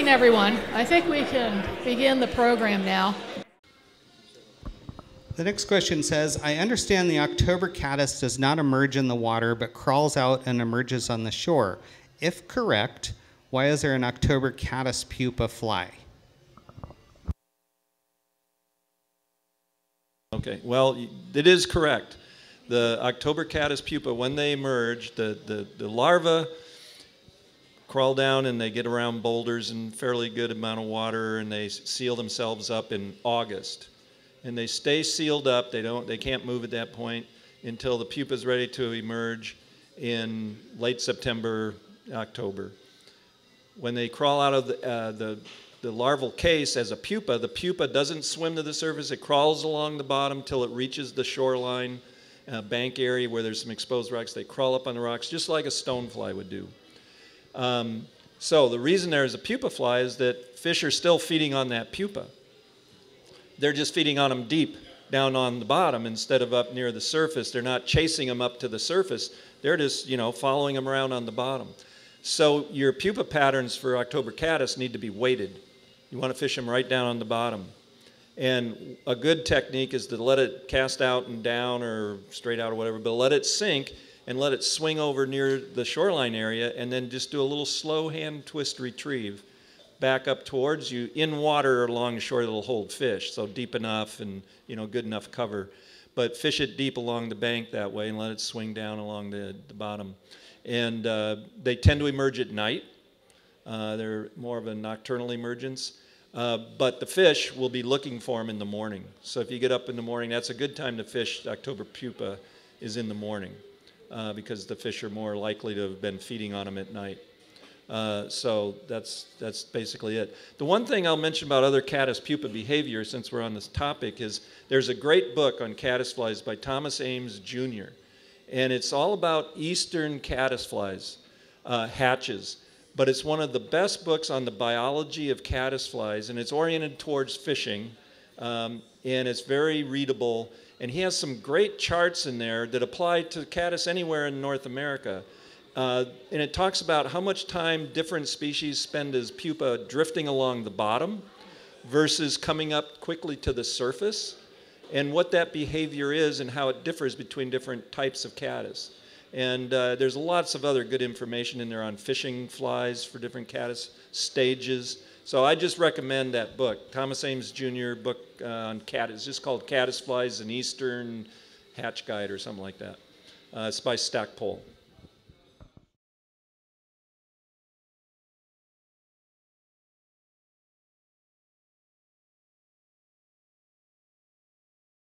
evening, everyone. I think we can begin the program now. The next question says, I understand the October caddis does not emerge in the water, but crawls out and emerges on the shore. If correct, why is there an October caddis pupa fly? Okay, well, it is correct. The October caddis pupa, when they emerge, the larvae crawl down and they get around boulders in fairly good amount of water, and they seal themselves up in August. And they stay sealed up. They can't move at that point until the pupa is ready to emerge in late September, October. When they crawl out of the larval case as a pupa, the pupa doesn't swim to the surface. It crawls along the bottom till it reaches the shoreline bank area where there's some exposed rocks. They crawl up on the rocks just like a stonefly would do. So the reason there is a pupa fly is that fish are still feeding on that pupa. They're just feeding on them deep down on the bottom instead of up near the surface. They're not chasing them up to the surface. They're just, following them around on the bottom. So your pupa patterns for October caddis need to be weighted. You want to fish them right down on the bottom. And a good technique is to let it cast out and down or straight out or whatever, but let it sink and let it swing over near the shoreline area and then just do a little slow hand twist retrieve back up towards you in water along the shore that'll hold fish, so deep enough and good enough cover. But fish it deep along the bank that way and let it swing down along the bottom. And they tend to emerge at night. They're more of a nocturnal emergence. But the fish will be looking for them in the morning. So if you get up in the morning, that's a good time to fish October pupa is in the morning because the fish are more likely to have been feeding on them at night. So that's basically it. The one thing I'll mention about other caddis pupa behavior, since we're on this topic, is there's a great book on caddisflies by Thomas Ames Jr. And it's all about eastern caddisflies, hatches. But it's one of the best books on the biology of caddisflies, and it's oriented towards fishing, and it's very readable. And he has some great charts in there that apply to caddis anywhere in North America. And it talks about how much time different species spend as pupa drifting along the bottom versus coming up quickly to the surface, and what that behavior is and how it differs between different types of caddis. And there's lots of other good information in there on fishing flies for different caddis stages. So I just recommend that book, Thomas Ames Jr. book on caddis. It's just called Caddisflies, an Eastern Hatch Guide or something like that. It's by Stackpole.